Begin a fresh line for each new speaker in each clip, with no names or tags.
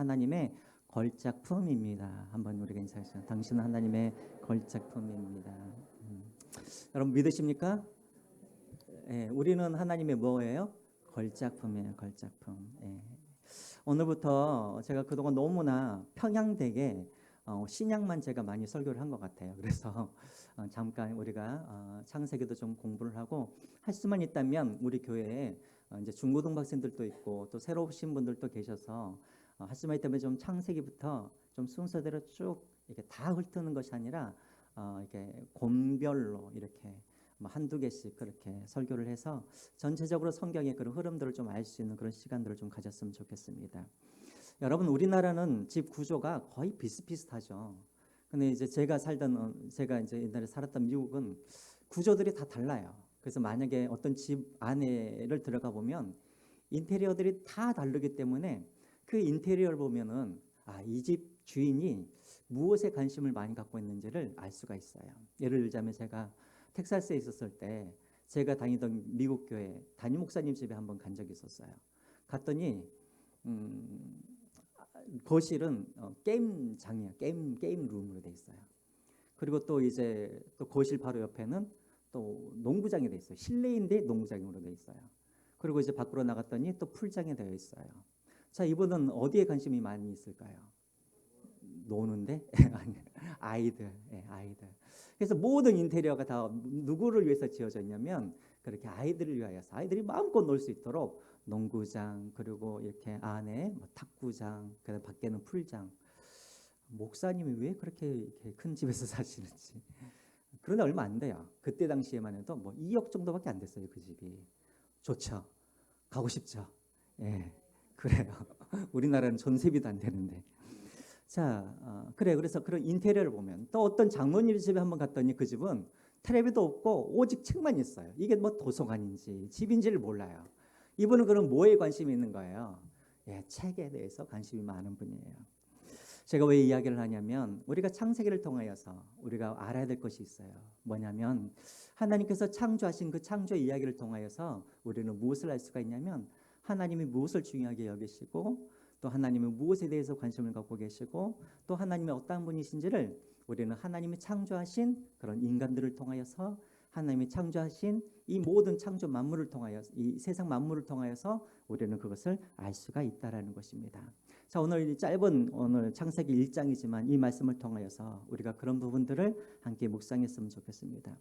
하나님의 걸작품입니다. 한번 우리가 인사하시죠. 당신은 하나님의 걸작품입니다. 여러분 믿으십니까? 예, 우리는 하나님의 뭐예요? 걸작품이에요. 걸작품. 예. 오늘부터 제가 그동안 너무나 평양되게 신약만 제가 많이 설교를 한 것 같아요. 그래서 잠깐 우리가 창세기도 좀 공부를 하고 할 수만 있다면 우리 교회에 이제 중고등부 학생들도 있고 또 새로 오신 분들도 계셔서 할 수만 있다면 좀 창세기부터 좀 순서대로 쭉 이렇게 다 훑는 것이 아니라 이렇게 곤별로 이렇게 뭐 한두 개씩 그렇게 설교를 해서 전체적으로 성경의 그런 흐름들을 좀 알 수 있는 그런 시간들을 좀 가졌으면 좋겠습니다. 여러분 우리나라는 집 구조가 거의 비슷비슷하죠. 근데 이제 제가 이제 옛날에 살았던 미국은 구조들이 다 달라요. 그래서 만약에 어떤 집 안에를 들어가 보면 인테리어들이 다 다르기 때문에 그 인테리어를 보면은 이 집 주인이 무엇에 관심을 많이 갖고 있는지를 알 수가 있어요. 예를 들자면 제가 텍사스에 있었을 때 제가 다니던 미국 교회 담임 목사님 집에 한번 간 적이 있었어요. 갔더니 거실은 게임장이에요. 게임 룸으로 돼 있어요. 그리고 또 이제 또 거실 바로 옆에는 또 농구장이 돼 있어요. 실내인데 농구장으로 돼 있어요. 그리고 이제 밖으로 나갔더니 또 풀장이 되어 있어요. 자, 이분은 어디에 관심이 많이 있을까요? 노는데? 아이들, 아이들. 그래서 모든 인테리어가 다 누구를 위해서 지어져 있냐면 그렇게 아이들을 위하여서 아이들이 마음껏 놀 수 있도록 농구장 그리고 이렇게 안에 뭐 탁구장 그다음 밖에는 풀장. 목사님이 왜 그렇게 큰 집에서 사시는지. 그런데 얼마 안 돼요. 그때 당시에만 해도 뭐 2억 정도밖에 안 됐어요. 그 집이. 좋죠. 가고 싶죠. 예, 그래요. 우리나라는 전세비도 안 되는데. 자, 그래. 그래서 그런 인테리어를 보면 또 어떤 장로님 집에 한번 갔더니 그 집은 텔레비도 없고 오직 책만 있어요. 이게 뭐 도서관인지 집인지를 몰라요. 이분은 그럼 뭐에 관심이 있는 거예요? 예, 책에 대해서 관심이 많은 분이에요. 제가 왜 이야기를 하냐면 우리가 창세기를 통하여서 우리가 알아야 될 것이 있어요. 뭐냐면 하나님께서 창조하신 그 창조 이야기를 통하여서 우리는 무엇을 알 수가 있냐면 하나님이 무엇을 중요하게 여기시고 또 하나님은 무엇에 대해서 관심을 갖고 계시고 또 하나님이 어떠한 분이신지를 우리는 하나님이 창조하신 그런 인간들을 통하여서 하나님이 창조하신 이 모든 창조 만물을 통하여 이 세상 만물을 통하여서 우리는 그것을 알 수가 있다라는 것입니다. 자, 오늘 오늘 창세기 1장이지만 이 말씀을 통하여서 우리가 그런 부분들을 함께 묵상했으면 좋겠습니다.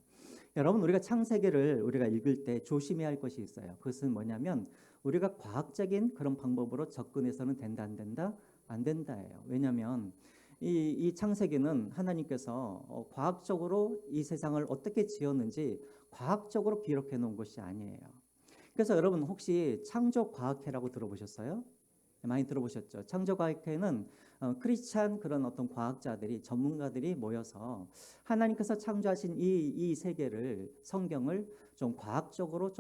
여러분 우리가 창세기를 우리가 읽을 때 조심해야 할 것이 있어요. 그것은 뭐냐면 우리가 과학적인 그런 방법으로 접근해서는 된다 안 된다? 안 된다예요. 왜냐하면 이 창세기는 하나님께서 과학적으로 이 세상을 어떻게 지었는지 과학적으로 기록해 놓은 것이 아니에요. 그래서 여러분 혹시 창조과학회라고 들어보셨어요? 많이 들어보셨죠? 창조과학회는 크리스찬 그런 어떤 과학자들이 전문가들이 모여서 하나님께서 창조하신 이 세계를 성경을 좀 과학적으로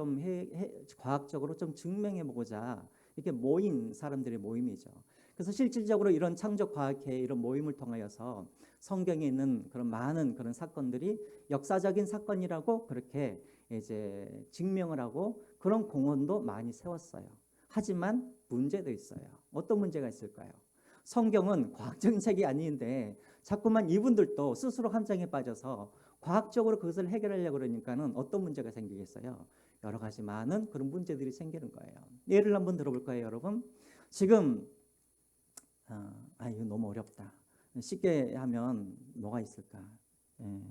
과학적으로 좀 증명해 보고자 이렇게 모인 사람들의 모임이죠. 그래서 실질적으로 이런 창조과학회 이런 모임을 통하여서 성경에 있는 그런 많은 그런 사건들이 역사적인 사건이라고 그렇게 이제 증명을 하고 그런 공헌도 많이 세웠어요. 하지만 문제도 있어요. 어떤 문제가 있을까요? 성경은 과학적인 책이 아닌데 자꾸만 이분들도 스스로 함정에 빠져서 과학적으로 그것을 해결하려고 그러니까는 어떤 문제가 생기겠어요? 여러 가지 많은 그런 문제들이 생기는 거예요. 예를 한번 들어볼까요, 여러분? 지금 이거 너무 어렵다. 쉽게 하면 뭐가 있을까? 예.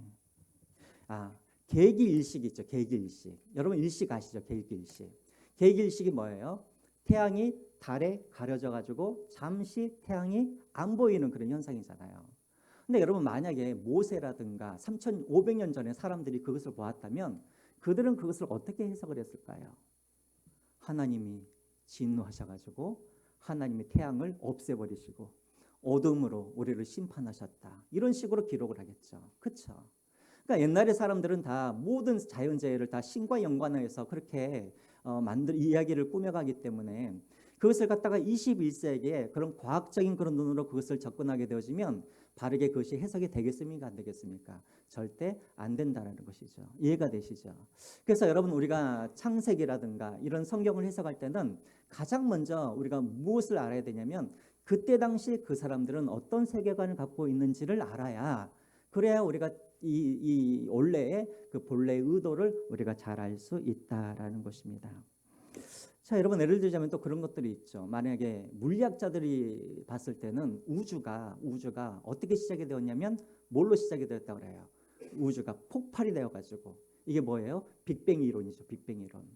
계기일식 있죠. 계기일식. 여러분 일식 아시죠? 계기일식. 계기일식이 뭐예요? 태양이 달에 가려져 가지고 잠시 태양이 안 보이는 그런 현상이잖아요. 근데 여러분 만약에 모세라든가 3,500년 전에 사람들이 그것을 보았다면 그들은 그것을 어떻게 해석을 했을까요? 하나님이 진노하셔가지고 하나님이 태양을 없애버리시고 어둠으로 우리를 심판하셨다. 이런 식으로 기록을 하겠죠. 그렇죠? 그러니까 옛날의 사람들은 다 모든 자연재해를 다 신과 연관해서 그렇게 이야기를 꾸며가기 때문에 그것을 갖다가 21세기에 그런 과학적인 그런 눈으로 그것을 접근하게 되어지면 바르게 그것이 해석이 되겠습니까? 안 되겠습니까? 절대 안 된다는 것이죠. 이해가 되시죠? 그래서 여러분 우리가 창세기라든가 이런 성경을 해석할 때는 가장 먼저 우리가 무엇을 알아야 되냐면 그때 당시 그 사람들은 어떤 세계관을 갖고 있는지를 알아야, 그래야 우리가 이 원래의 그 본래의 의도를 우리가 잘 알 수 있다라는 것입니다. 자, 여러분 예를 들자면 또 그런 것들이 있죠. 만약에 물리학자들이 봤을 때는 우주가 어떻게 시작이 되었냐면 뭘로 시작이 되었다고 그래요. 우주가 폭발이 되어가지고, 이게 뭐예요? 빅뱅 이론이죠. 빅뱅 이론.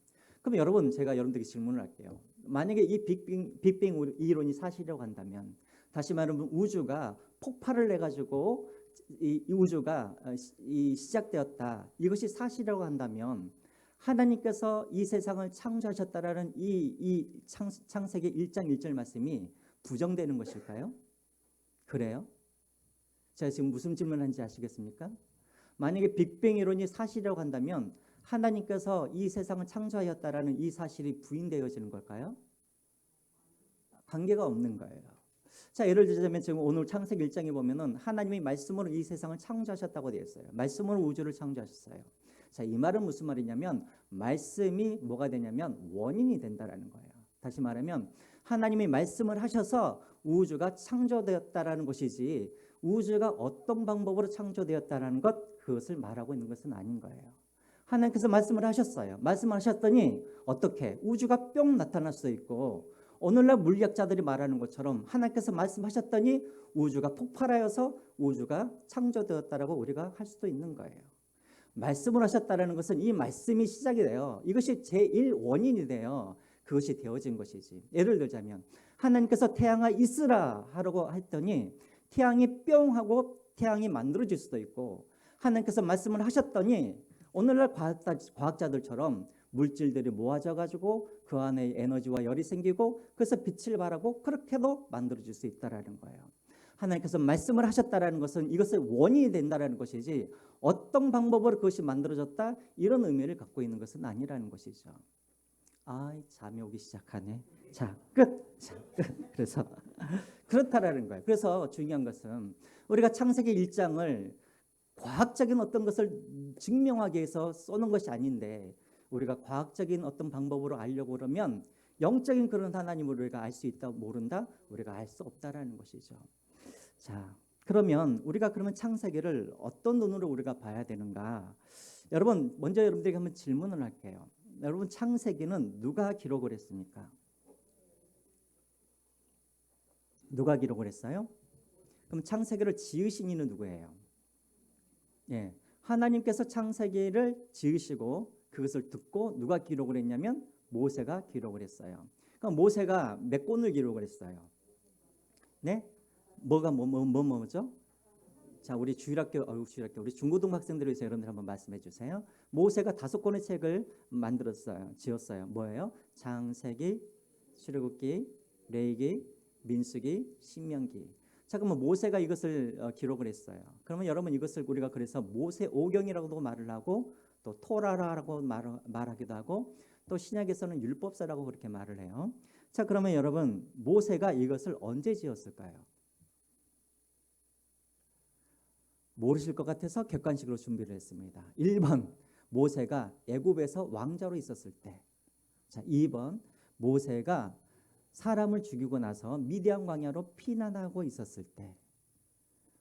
그럼 여러분, 제가 여러분들에게 질문을 할게요. 만약에 이 빅뱅 이론이 사실이라고 한다면, 다시 말하면 우주가 폭발을 해가지고 이 우주가 시작되었다, 이것이 사실이라고 한다면, 하나님께서 이 세상을 창조하셨다라는 이 창세기 1장 1절 말씀이 부정되는 것일까요? 그래요? 제가 지금 무슨 질문하는지 아시겠습니까? 만약에 빅뱅 이론이 사실이라고 한다면 하나님께서 이 세상을 창조하였다라는 이 사실이 부인되어지는 걸까요? 관계가 없는 거예요. 자, 예를 들자면 지금 오늘 창세기 1장에 보면은 하나님이 말씀으로 이 세상을 창조하셨다고 되어 있어요. 말씀으로 우주를 창조하셨어요. 자, 이 말은 무슨 말이냐면, 말씀이 뭐가 되냐면 원인이 된다라는 거예요. 다시 말하면 하나님이 말씀을 하셔서 우주가 창조되었다라는 것이지, 우주가 어떤 방법으로 창조되었다라는 것, 그것을 말하고 있는 것은 아닌 거예요. 하나님께서 말씀을 하셨어요. 말씀을 하셨더니 어떻게 우주가 뿅 나타날 수 있고, 오늘날 물리학자들이 말하는 것처럼 하나님께서 말씀하셨더니 우주가 폭발하여서 우주가 창조되었다라고 우리가 할 수도 있는 거예요. 말씀을 하셨다라는 것은 이 말씀이 시작이 돼요. 이것이 제1원인이 돼요. 그것이 되어진 것이지. 예를 들자면 하나님께서 태양아 있으라 하라고 했더니 태양이 뿅 하고 태양이 만들어질 수도 있고, 하나님께서 말씀을 하셨더니 오늘날 과학자들처럼 물질들이 모아져 가지고 그 안에 에너지와 열이 생기고, 그래서 빛을 발하고 그렇게도 만들어질 수 있다라는 거예요. 하나님께서 말씀을 하셨다라는 것은 이것의 원인이 된다라는 것이지, 어떤 방법으로 그것이 만들어졌다, 이런 의미를 갖고 있는 것은 아니라는 것이죠. 잠이 오기 시작하네. 자, 끝. 그래서 그렇다라는 거예요. 그래서 중요한 것은 우리가 창세기 1장을 과학적인 어떤 것을 증명하기 위해서 쏘는 것이 아닌데, 우리가 과학적인 어떤 방법으로 알려고 그러면 영적인 그런 하나님을 우리가 알 수 있다, 모른다, 우리가 알 수 없다라는 것이죠. 자, 그러면 우리가 그러면 창세기를 어떤 눈으로 우리가 봐야 되는가? 여러분, 먼저 여러분들에게 한번 질문을 할게요. 여러분, 창세기는 누가 기록을 했습니까? 누가 기록을 했어요? 그럼 창세기를 지으신 이는 누구예요? 예, 하나님께서 창세기를 지으시고 그것을 듣고 누가 기록을 했냐면 모세가 기록을 했어요. 그럼 모세가 몇 권을 기록을 했어요? 네? 뭐죠? 자, 우리 주일학교 우리 중고등 학생들을 위해서 여러분들 한번 말씀해 주세요. 모세가 5권의 책을 만들었어요. 지었어요. 뭐예요? 창세기, 출애굽기, 레위기, 민수기, 신명기. 자, 그러면 모세가 이것을 기록을 했어요. 그러면 여러분, 이것을 우리가 그래서 모세 오경이라고도 말을 하고, 또 토라라고 말하기도 하고, 또 신약에서는 율법서라고 그렇게 말을 해요. 자, 그러면 여러분, 모세가 이것을 언제 지었을까요? 모르실 것 같아서 객관식으로 준비를 했습니다. 1번, 모세가 애굽에서 왕자로 있었을 때. 자, 2번, 모세가 사람을 죽이고 나서 미디안 광야로 피난하고 있었을 때.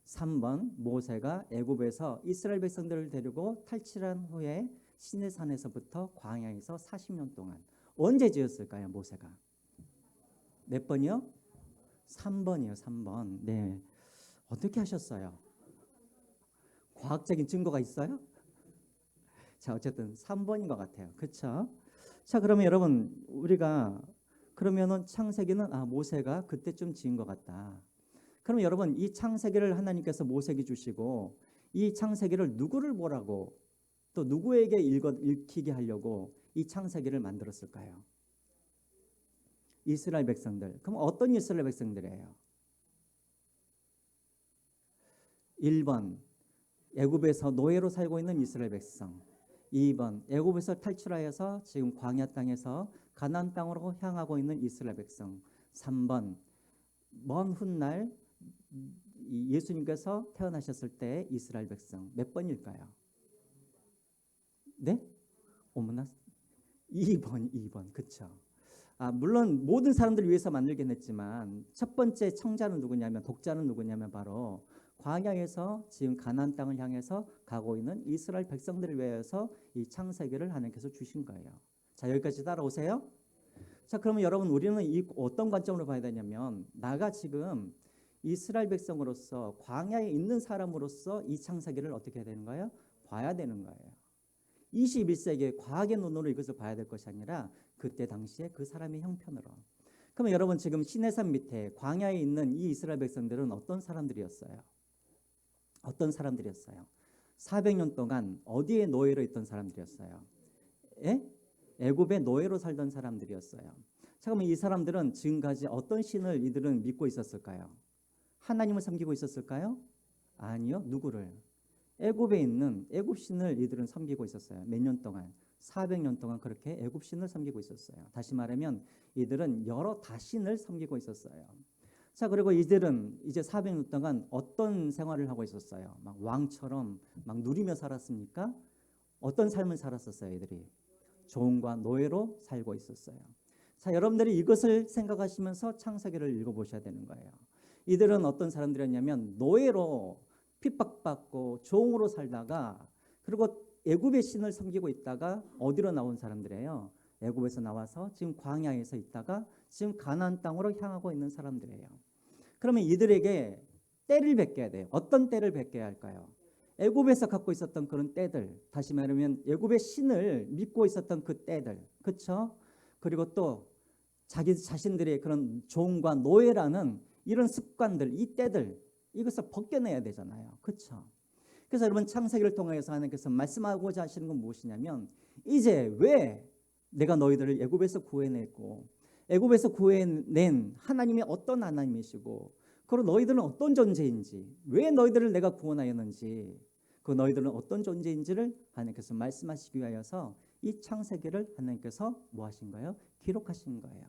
3번, 모세가 애굽에서 이스라엘 백성들을 데리고 탈출한 후에 시내산에서부터 광야에서 40년 동안. 언제 지었을까요, 모세가? 몇 번이요? 3번이요, 3번. 네. 어떻게 하셨어요? 과학적인 증거가 있어요? 자, 어쨌든 3번인 것 같아요. 그렇죠? 자, 그러면 여러분, 우리가 그러면은 창세기는 모세가 그때쯤 지은 것 같다. 그럼 여러분, 이 창세기를 하나님께서 모세에게 주시고, 이 창세기를 누구를 보라고, 또 누구에게 읽히게 하려고 이 창세기를 만들었을까요? 이스라엘 백성들. 그럼 어떤 이스라엘 백성들이에요? 1번, 애굽에서 노예로 살고 있는 이스라엘 백성. 2번, 애굽에서 탈출하여서 지금 광야 땅에서 가나안 땅으로 향하고 있는 이스라엘 백성. 3번, 먼 훗날 예수님께서 태어나셨을 때 이스라엘 백성. 몇 번일까요? 네? 어머나, 2번. 그렇죠. 물론 모든 사람들을 위해서 만들긴 했지만 첫 번째 청자는 누구냐면 독자는 누구냐면 바로 광야에서 지금 가나안 땅을 향해서 가고 있는 이스라엘 백성들을 위해서 이 창세기를 하나님께서 주신 거예요. 자, 여기까지 따라오세요. 자, 그러면 여러분 우리는 이 어떤 관점으로 봐야 되냐면 나가 지금 이스라엘 백성으로서 광야에 있는 사람으로서 이 창세기를 어떻게 해야 되는 거예요? 봐야 되는 거예요. 21세기의 과학의 눈으로 이것을 봐야 될 것이 아니라 그때 당시에 그 사람의 형편으로. 그러면 여러분 지금 시내산 밑에 광야에 있는 이 이스라엘 백성들은 어떤 사람들이었어요? 어떤 사람들이었어요? 400년 동안 어디에 노예로 있던 사람들이었어요? 예? 애굽의 노예로 살던 사람들이었어요. 잠깐만 이 사람들은 지금까지 어떤 신을 이들은 믿고 있었을까요? 하나님을 섬기고 있었을까요? 아니요. 누구를? 애굽에 있는 애굽 신을 이들은 섬기고 있었어요. 몇 년 동안? 400년 동안 그렇게 애굽 신을 섬기고 있었어요. 다시 말하면 이들은 여러 다신을 섬기고 있었어요. 자, 그리고 이들은 이제 400년 동안 어떤 생활을 하고 있었어요? 막 왕처럼 막 누리며 살았습니까? 어떤 삶을 살았었어요, 이들이? 종과 노예로 살고 있었어요. 자, 여러분들이 이것을 생각하시면서 창세기를 읽어보셔야 되는 거예요. 이들은 어떤 사람들이었냐면 노예로 핍박받고 종으로 살다가 그리고 애굽의 신을 섬기고 있다가 어디로 나온 사람들이에요? 애굽에서 나와서 지금 광야에서 있다가 지금 가나안 땅으로 향하고 있는 사람들이에요. 그러면 이들에게 때를 베껴야 돼요. 어떤 때를 베껴야 할까요? 애굽에서 갖고 있었던 그런 때들, 다시 말하면 애굽의 신을 믿고 있었던 그 때들, 그렇죠? 그리고 또 자기 자신들의 그런 종과 노예라는 이런 습관들, 이 때들, 이것을 벗겨내야 되잖아요, 그렇죠? 그래서 여러분 창세기를 통해서 하나님께서 말씀하고자 하시는 건 무엇이냐면 이제 왜 내가 너희들을 애굽에서 구해냈고 애굽에서 구해낸 하나님이 어떤 하나님이시고 그리고 너희들은 어떤 존재인지 왜 너희들을 내가 구원하였는지 그 너희들은 어떤 존재인지를 하나님께서 말씀하시기 위하여서 이 창세기를 하나님께서 뭐 하신 거예요? 기록하신 거예요.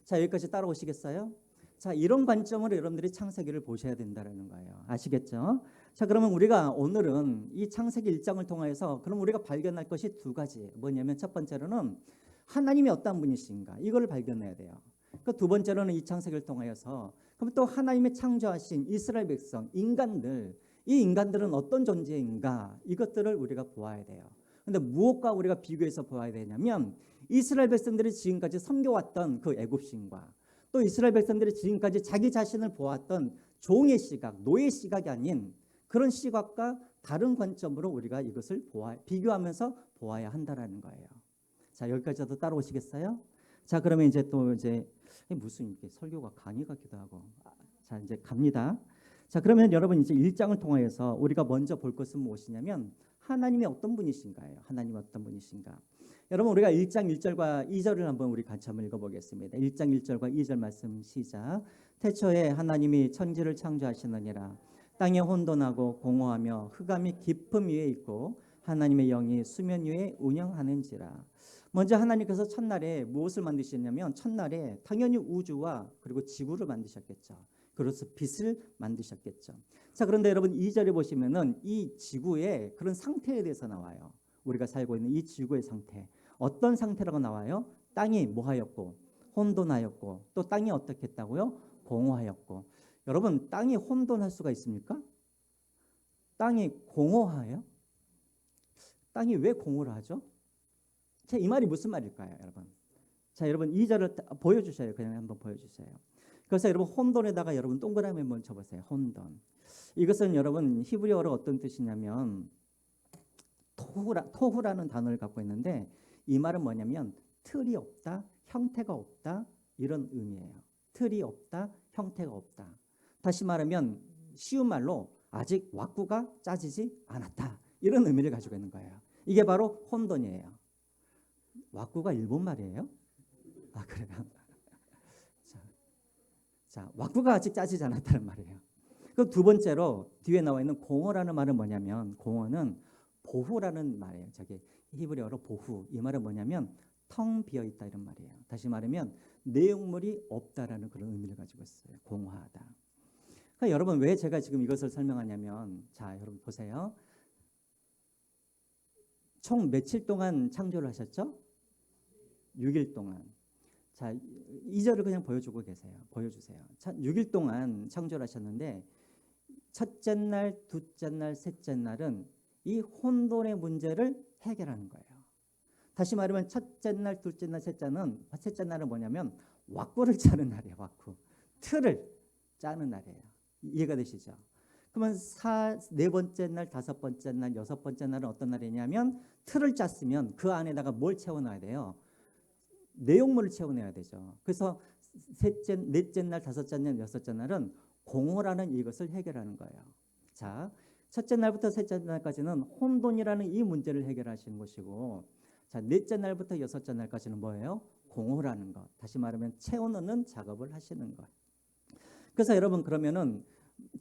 자, 여기까지 따라오시겠어요? 자, 이런 관점으로 여러분들이 창세기를 보셔야 된다는 거예요. 아시겠죠? 자, 그러면 우리가 오늘은 이 창세기 1장을 통해서 그럼 우리가 발견할 것이 두 가지. 뭐냐면 첫 번째로는 하나님이 어떤 분이신가 이걸 발견해야 돼요. 그 두 번째로는 이 창세기를 통하여서 그럼 또 하나님의 창조하신 이스라엘 백성, 인간들, 이 인간들은 어떤 존재인가 이것들을 우리가 보아야 돼요. 그런데 무엇과 우리가 비교해서 보아야 되냐면 이스라엘 백성들이 지금까지 섬겨왔던 그 애굽신과 또 이스라엘 백성들이 지금까지 자기 자신을 보았던 종의 시각, 노예 시각이 아닌 그런 시각과 다른 관점으로 우리가 이것을 비교하면서 보아야 한다라는 거예요. 자, 여기까지도 따라오시겠어요? 자, 그러면 이제 또 이제 무슨 이게 설교가 강의 같기도 하고. 자, 이제 갑니다. 자, 그러면 여러분 이제 1장을 통해서 우리가 먼저 볼 것은 무엇이냐면 하나님이 어떤 분이신가요? 하나님이 어떤 분이신가? 여러분 우리가 1장 1절과 2절을 한번 우리 같이 한번 읽어보겠습니다. 1장 1절과 2절 말씀 시작. 태초에 하나님이 천지를 창조하시느니라. 땅에 혼돈하고 공허하며 흑암이 깊음 위에 있고 하나님의 영이 수면 위에 운영하는지라. 먼저 하나님께서 첫날에 무엇을 만드셨냐면 첫날에 당연히 우주와 그리고 지구를 만드셨겠죠. 그래서 빛을 만드셨겠죠. 자, 그런데 여러분 2절에 보시면은 이 지구의 그런 상태에 대해서 나와요. 우리가 살고 있는 이 지구의 상태. 어떤 상태라고 나와요? 땅이 뭐하였고 혼돈하였고 또 땅이 어떻게 했다고요? 공허하였고. 여러분 땅이 혼돈할 수가 있습니까? 땅이 공허해요? 땅이 왜 공허를 하죠? 자, 이 말이 무슨 말일까요, 여러분? 자, 여러분 2절을 보여주셔요. 그냥 한번 보여주세요. 그래서 여러분 혼돈에다가 여러분 동그라미 한번 쳐보세요. 혼돈. 이것은 여러분 히브리어로 어떤 뜻이냐면 토후라는 단어를 갖고 있는데 이 말은 뭐냐면 틀이 없다, 형태가 없다 이런 의미예요. 틀이 없다, 형태가 없다. 다시 말하면 쉬운 말로 아직 왁구가 짜지지 않았다 이런 의미를 가지고 있는 거예요. 이게 바로 혼돈이에요. 왁구가 일본 말이에요? 아, 그래요? 자, 왁구가 아직 짜지지 않았다는 말이에요. 그럼 두 번째로 뒤에 나와 있는 공허라는 말은 뭐냐면 공허는 보후라는 말이에요. 저기 히브리어로 보후. 이 말은 뭐냐면 텅 비어 있다 이런 말이에요. 다시 말하면 내용물이 없다라는 그런 의미를 가지고 있어요. 공허하다. 그러니까 여러분 왜 제가 지금 이것을 설명하냐면 자, 여러분 보세요. 총 며칠 동안 창조를 하셨죠? 6일 동안. 자, 2절을 그냥 보여주고 계세요. 보여주세요. 6일 동안 창조를 하셨는데 첫째 날, 둘째 날, 셋째 날은 이 혼돈의 문제를 해결하는 거예요. 다시 말하면 첫째 날, 둘째 날, 셋째 날은 뭐냐면 왁구를 짜는 날이에요. 왁구. 틀을 짜는 날이에요. 이해가 되시죠? 그러면 네 번째 날, 다섯 번째 날, 여섯 번째 날은 어떤 날이냐면 틀을 짰으면 그 안에다가 뭘 채워놔야 돼요? 내용물을 채워내야 되죠. 그래서 넷째 날, 다섯째 날, 여섯째 날은 공허라는 이것을 해결하는 거예요. 자, 첫째 날부터 셋째 날까지는 혼돈이라는 이 문제를 해결하시는 것이고, 자, 넷째 날부터 여섯째 날까지는 뭐예요? 공허라는 것. 다시 말하면 채워넣는 작업을 하시는 것. 그래서 여러분 그러면은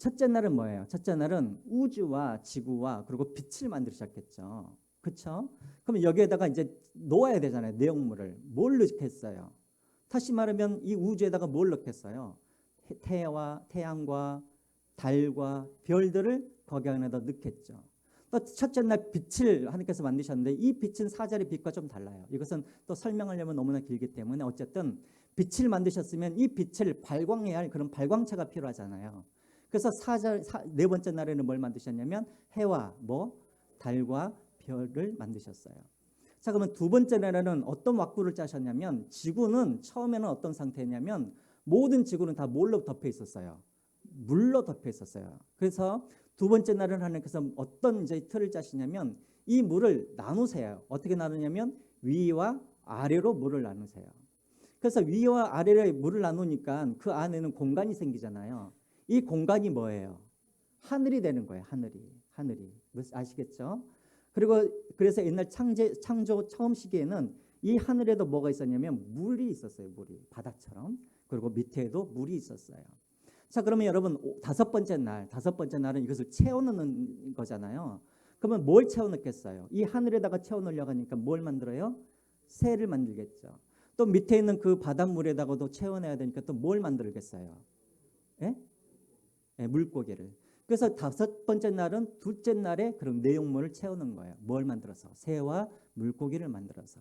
첫째 날은 뭐예요? 첫째 날은 우주와 지구와 그리고 빛을 만드셨겠죠. 그렇죠? 그럼 여기에다가 이제 놓아야 되잖아요. 내용물을. 뭘 넣겠어요? 다시 말하면 이 우주에다가 뭘 넣겠어요? 태양과 달과 별들을 거기 안에다 넣겠죠. 또 첫째 날 빛을 하나님께서 만드셨는데 이 빛은 4절의 빛과 좀 달라요. 이것은 또 설명하려면 너무나 길기 때문에 어쨌든 빛을 만드셨으면 이 빛을 발광해야 할 그런 발광체가 필요하잖아요. 그래서 네 번째 날에는 뭘 만드셨냐면 해와 달과 별을 만드셨어요. 자, 그러면 두 번째 날에는 어떤 왁구를 짜셨냐면 지구는 처음에는 어떤 상태냐면 모든 지구는 다 뭘로 덮여 있었어요? 물로 덮여 있었어요. 그래서 두 번째 날은 하나님께서 어떤 이제 틀을 짜시냐면 이 물을 나누세요. 어떻게 나누냐면 위와 아래로 물을 나누세요. 그래서 위와 아래로 물을 나누니까 그 안에는 공간이 생기잖아요. 이 공간이 뭐예요? 하늘이 되는 거예요. 하늘이. 아시겠죠? 그리고 그래서 옛날 창조 처음 시기에는 이 하늘에도 뭐가 있었냐면 물이 있었어요. 물이 바다처럼. 그리고 밑에도 물이 있었어요. 자, 그러면 여러분 다섯 번째 날은 이것을 채워넣는 거잖아요. 그러면 뭘 채워넣겠어요? 이 하늘에다가 채워넣으려고 하니까 뭘 만들어요? 새를 만들겠죠. 또 밑에 있는 그 바닷물에다가도 채워내야 되니까 또 뭘 만들겠어요? 예? 예, 물고기를. 그래서 다섯 번째 날은 둘째 날에 그런 내용물을 채우는 거예요. 뭘 만들어서? 새와 물고기를 만들어서.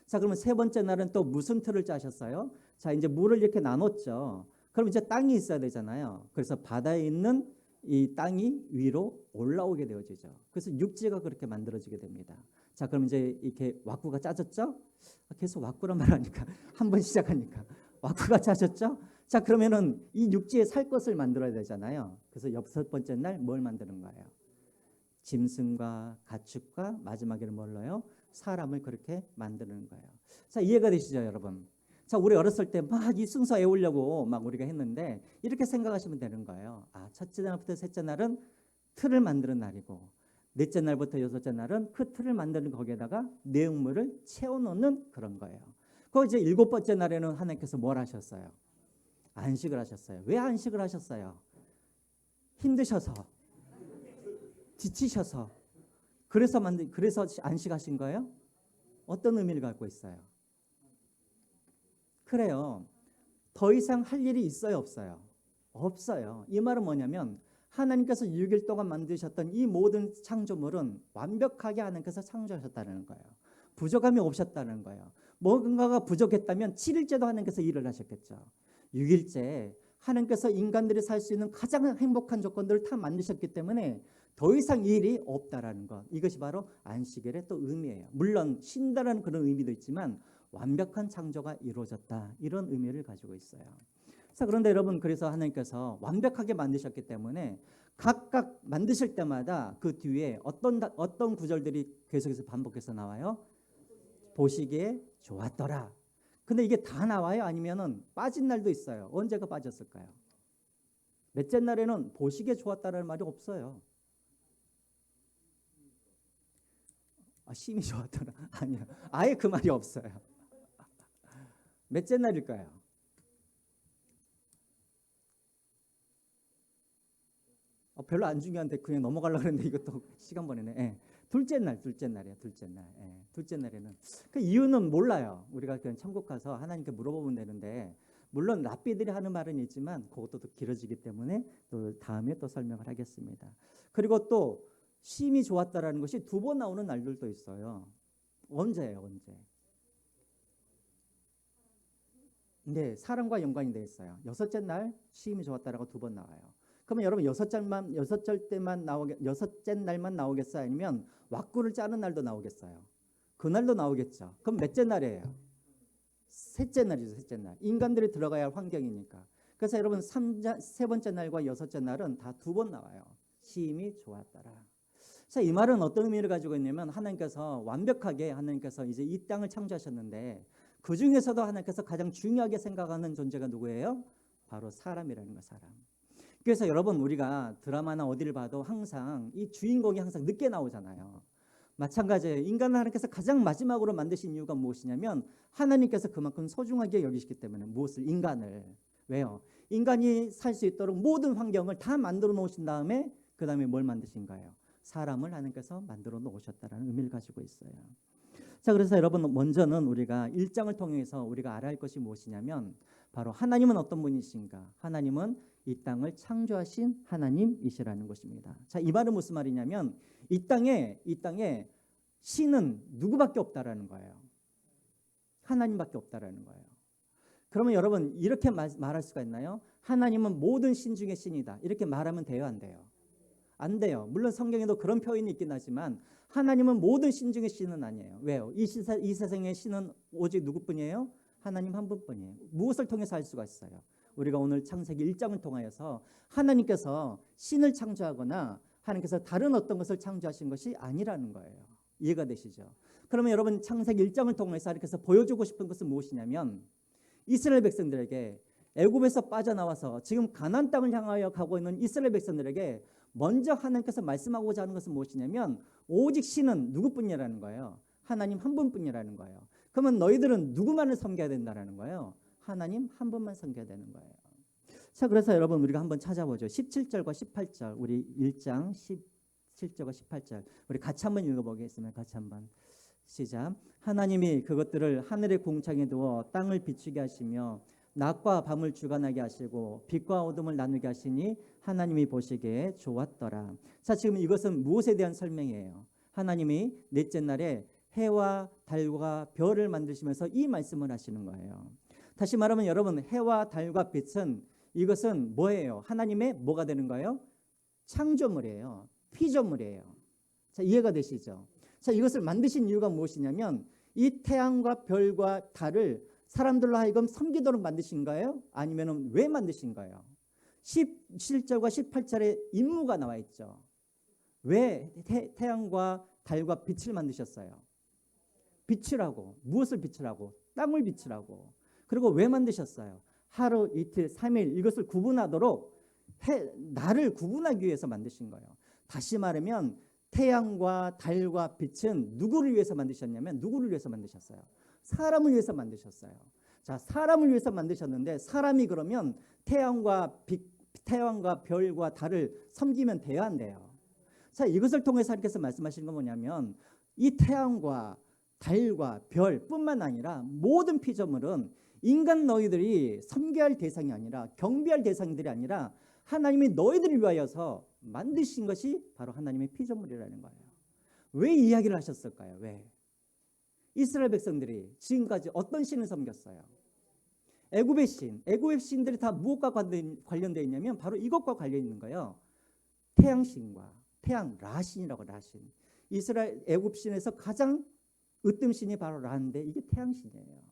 자, 그러면 세 번째 날은 또 무슨 틀을 짜셨어요? 자, 이제 물을 이렇게 나눴죠. 그럼 이제 땅이 있어야 되잖아요. 그래서 바다에 있는 이 땅이 위로 올라오게 되어지죠. 그래서 육지가 그렇게 만들어지게 됩니다. 자, 그럼 이제 이렇게 왁구가 짜졌죠? 계속 왁구란 말하니까 한 번 시작하니까 왁구가 짜졌죠? 자, 그러면은 이 육지에 살 것을 만들어야 되잖아요. 그래서 여섯 번째 날 뭘 만드는 거예요? 짐승과 가축과 마지막에는 뭘로요? 사람을 그렇게 만드는 거예요. 자, 이해가 되시죠, 여러분? 자, 우리 어렸을 때 막 이 순서 외우려고 막 우리가 했는데 이렇게 생각하시면 되는 거예요. 아, 첫째 날부터 셋째 날은 틀을 만드는 날이고 넷째 날부터 여섯째 날은 그 틀을 만드는 거기에다가 내용물을 채워놓는 그런 거예요. 그 이제 일곱 번째 날에는 하나님께서 뭘 하셨어요? 안식을 하셨어요. 왜 안식을 하셨어요? 힘드셔서, 지치셔서. 그래서 안식하신 거예요? 어떤 의미를 갖고 있어요? 그래요. 더 이상 할 일이 있어요, 없어요? 없어요. 이 말은 뭐냐면 하나님께서 6일 동안 만드셨던 이 모든 창조물은 완벽하게 하나님께서 창조하셨다는 거예요. 부족함이 없었다는 거예요. 뭔가가 부족했다면 7일째도 하나님께서 일을 하셨겠죠. 6일째 하나님께서 인간들이 살 수 있는 가장 행복한 조건들을 다 만드셨기 때문에 더 이상 일이 없다라는 것. 이것이 바로 안식일의 또 의미예요. 물론 쉰다라는 그런 의미도 있지만 완벽한 창조가 이루어졌다. 이런 의미를 가지고 있어요. 자, 그런데 여러분 그래서 하나님께서 완벽하게 만드셨기 때문에 각각 만드실 때마다 그 뒤에 어떤 구절들이 계속해서 반복해서 나와요? 보시기에 좋았더라. 근데 이게 다 나와요? 아니면은 빠진 날도 있어요? 언제가 빠졌을까요? 넷째 날에는 보시기에 좋았다라는 말이 없어요. 아, 심히 좋았더라. 아니요. 아예 그 말이 없어요. 몇째 날일까요? 별로 안 중요한데 그냥 넘어가려고 했는데 이것도 시간 보내네. 예. 둘째 날이에요. 둘째 날. 예. 둘째 날에는 그 이유는 몰라요. 우리가 그냥 천국 가서 하나님께 물어보면 되는데 물론 랍비들이 하는 말은 있지만 그것도 더 길어지기 때문에 또 다음에 또 설명을 하겠습니다. 그리고 또 심히 좋았다라는 것이 두 번 나오는 날들도 있어요. 언제예요? 언제? 네, 사람과 연관이 되어 있어요. 여섯째 날 시임이 좋았다라고 2번 나와요. 그러면 여러분 여섯째 날만 나오겠어요? 아니면 왁구를 짜는 날도 나오겠어요? 그날도 나오겠죠. 그럼 몇째 날이에요? 셋째 날이죠. 셋째 날. 인간들이 들어가야 할 환경이니까. 그래서 여러분 세 번째 날과 여섯째 날은 다 2번 나와요. 시임이 좋았더라. 자, 이 말은 어떤 의미를 가지고 있냐면 하나님께서 완벽하게 하나님께서 이제 이 땅을 창조하셨는데 그 중에서도 하나님께서 가장 중요하게 생각하는 존재가 누구예요? 바로 사람이라는 거, 사람. 그래서 여러분 우리가 드라마나 어디를 봐도 항상 이 주인공이 항상 늦게 나오잖아요. 마찬가지예요. 인간을 하나님께서 가장 마지막으로 만드신 이유가 무엇이냐면 하나님께서 그만큼 소중하게 여기시기 때문에 무엇을? 인간을. 왜요? 인간이 살 수 있도록 모든 환경을 다 만들어 놓으신 다음에 그 다음에 뭘 만드신 거예요? 사람을 하나님께서 만들어 놓으셨다는 의미를 가지고 있어요. 자, 그래서 여러분 먼저는 우리가 1장을 통해서 우리가 알아야 할 것이 무엇이냐면 바로 하나님은 어떤 분이신가? 하나님은 이 땅을 창조하신 하나님이시라는 것입니다. 자, 이 말은 무슨 말이냐면 이 땅에 신은 누구밖에 없다라는 거예요. 하나님밖에 없다라는 거예요. 그러면 여러분 이렇게 말할 수가 있나요? 하나님은 모든 신 중에 신이다. 이렇게 말하면 돼요, 안 돼요? 안 돼요. 물론 성경에도 그런 표현이 있긴 하지만 하나님은 모든 신 중에 신은 아니에요. 왜요? 이 세상의 신은 오직 누구뿐이에요? 하나님 한 분뿐이에요. 무엇을 통해서 알 수가 있어요? 우리가 오늘 창세기 1장을 통하여서 하나님께서 신을 창조하거나 하나님께서 다른 어떤 것을 창조하신 것이 아니라는 거예요. 이해가 되시죠? 그러면 여러분 창세기 1장을 통해서 하나님께서 보여주고 싶은 것은 무엇이냐면 이스라엘 백성들에게 애굽에서 빠져나와서 지금 가나안 땅을 향하여 가고 있는 이스라엘 백성들에게 먼저 하나님께서 말씀하고자 하는 것은 무엇이냐면 오직 신은 누구뿐이라는 거예요. 하나님 한 분뿐이라는 거예요. 그러면 너희들은 누구만을 섬겨야 된다는 거예요. 하나님 한 분만 섬겨야 되는 거예요. 자, 그래서 여러분 우리가 한번 찾아보죠. 17절과 18절 우리 1장 17절과 18절 우리 같이 한번 읽어보겠습니다. 같이 한번 시작. 하나님이 그것들을 하늘의 궁창에 두어 땅을 비추게 하시며 낮과 밤을 주관하게 하시고 빛과 어둠을 나누게 하시니 하나님이 보시기에 좋았더라. 자, 지금 이것은 무엇에 대한 설명이에요? 하나님이 넷째 날에 해와 달과 별을 만드시면서 이 말씀을 하시는 거예요. 다시 말하면 여러분 해와 달과 빛은 이것은 뭐예요? 하나님의 뭐가 되는 거예요? 창조물이에요. 피조물이에요. 자, 이해가 되시죠? 자, 이것을 만드신 이유가 무엇이냐면 이 태양과 별과 달을 사람들로 하여금 섬기도록 만드신 거예요? 아니면 왜 만드신 거예요? 17절과 18절에 임무가 나와 있죠. 왜 태양과 달과 빛을 만드셨어요? 빛이라고. 무엇을 빛이라고? 땅을 빛이라고. 그리고 왜 만드셨어요? 하루, 이틀, 3일 이것을 구분하도록 날을 구분하기 위해서 만드신 거예요. 다시 말하면 태양과 달과 빛은 누구를 위해서 만드셨냐면 누구를 위해서 만드셨어요? 사람을 위해서 만드셨어요. 자, 사람을 위해서 만드셨는데 사람이 그러면 태양과 별과 달을 섬기면 돼야 안 돼요? 자, 이것을 통해서 하나님께서 말씀하시는 건 뭐냐면 이 태양과 달과 별뿐만 아니라 모든 피조물은 인간 너희들이 섬겨야 할 대상이 아니라 경배할 대상들이 아니라 하나님이 너희들을 위하여서 만드신 것이 바로 하나님의 피조물이라는 거예요. 왜 이 이야기를 하셨을까요? 왜? 이스라엘 백성들이 지금까지 어떤 신을 섬겼어요? 애굽의 신들이 다 무엇과 관련되어 있냐면 바로 이것과 관련 있는 거예요. 태양신과 태양 라신이라고. 라신. 이스라엘 애굽 신에서 가장 으뜸신이 바로 라인데 이게 태양신이에요.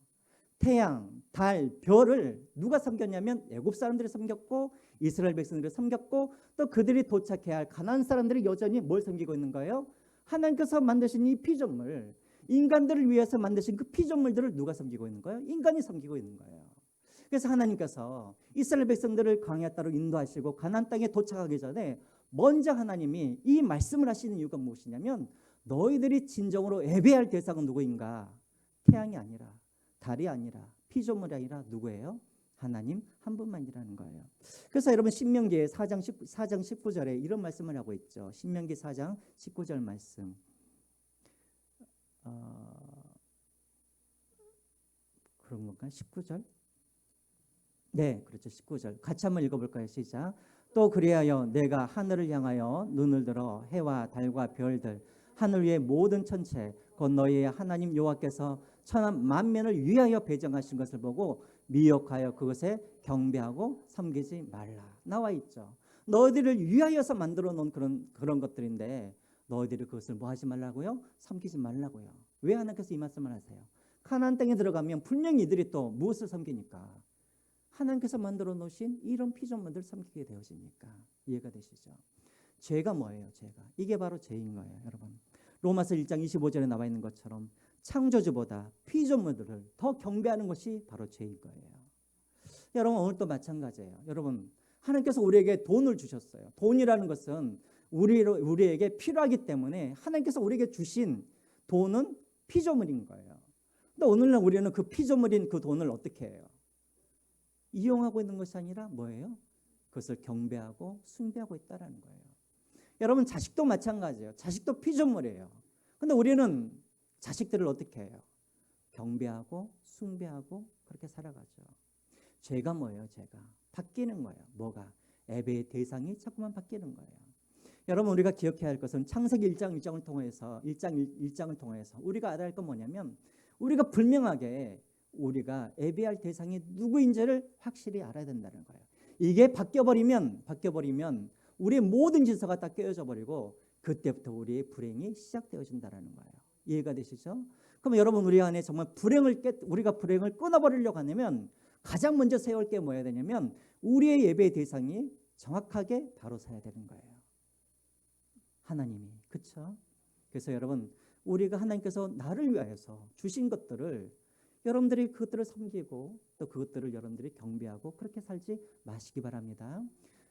태양, 달, 별을 누가 섬겼냐면 애굽 사람들이 섬겼고 이스라엘 백성들이 섬겼고 또 그들이 도착해야 할 가나안 사람들이 여전히 뭘 섬기고 있는 거예요? 하나님께서 만드신 이 피조물, 인간들을 위해서 만드신 그 피조물들을 누가 섬기고 있는 거예요? 인간이 섬기고 있는 거예요. 그래서 하나님께서 이스라엘 백성들을 광야 따로 인도하시고 가나안 땅에 도착하기 전에 먼저 하나님이 이 말씀을 하시는 이유가 무엇이냐면 너희들이 진정으로 예배할 대상은 누구인가? 태양이 아니라 달이 아니라 피조물이 아니라 누구예요? 하나님 한 분만이라는 거예요. 그래서 여러분 신명기 4장 19절에 이런 말씀을 하고 있죠. 신명기 4장 19절 말씀. 그런 건가? 19절? 네, 그렇죠. 19절. 같이 한번 읽어볼까요? 시작. 또 그리하여 내가 하늘을 향하여 눈을 들어 해와 달과 별들 하늘 위의 모든 천체 곧 너희의 하나님 여호와께서 천하 만면을 위하여 배정하신 것을 보고 미혹하여 그것에 경배하고 섬기지 말라 나와 있죠. 너희들을 위하여서 만들어 놓은 그런 것들인데 너희들이 그것을 뭐 하지 말라고요? 섬기지 말라고요. 왜 하나님께서 이 말씀을 하세요? 가나안 땅에 들어가면 분명히 이들이 또 무엇을 섬기니까? 하나님께서 만들어 놓으신 이런 피조물들 섬기게 되어지니까. 이해가 되시죠? 죄가 뭐예요? 죄가. 이게 바로 죄인 거예요, 여러분. 로마서 1장 25절에 나와 있는 것처럼 창조주보다 피조물들을 더 경배하는 것이 바로 죄인 거예요. 여러분 오늘 또 마찬가지예요. 여러분 하나님께서 우리에게 돈을 주셨어요. 돈이라는 것은 우리에게 필요하기 때문에 하나님께서 우리에게 주신 돈은 피조물인 거예요. 근데 오늘날 우리는 그 피조물인 그 돈을 어떻게 해요? 이용하고 있는 것이 아니라 뭐예요? 그것을 경배하고 숭배하고 있다는 거예요. 여러분 자식도 마찬가지예요. 자식도 피조물이에요. 근데 우리는 자식들을 어떻게 해요? 경배하고 숭배하고 그렇게 살아가죠. 죄가 뭐예요? 죄가 바뀌는 거예요. 뭐가? 예배의 대상이 자꾸만 바뀌는 거예요. 여러분 우리가 기억해야 할 것은 창세기 1장 1장을 통해서 1장을 통해서 우리가 알아야 할 건 뭐냐면 우리가 분명하게 우리가 예배할 대상이 누구인지를 확실히 알아야 된다는 거예요. 이게 바뀌어버리면 우리의 모든 질서가 다 깨어져 버리고 그때부터 우리의 불행이 시작되어진다는 거예요. 이해가 되시죠? 그럼 여러분 우리 안에 정말 우리가 불행을 끊어버리려고 하냐면 가장 먼저 세울 게 뭐여야 되냐면 우리의 예배의 대상이 정확하게 바로 서야 되는 거예요. 하나님이. 그렇죠? 그래서 여러분 우리가 하나님께서 나를 위하여서 주신 것들을 여러분들이 그것들을 섬기고 또 그것들을 여러분들이 경배하고 그렇게 살지 마시기 바랍니다.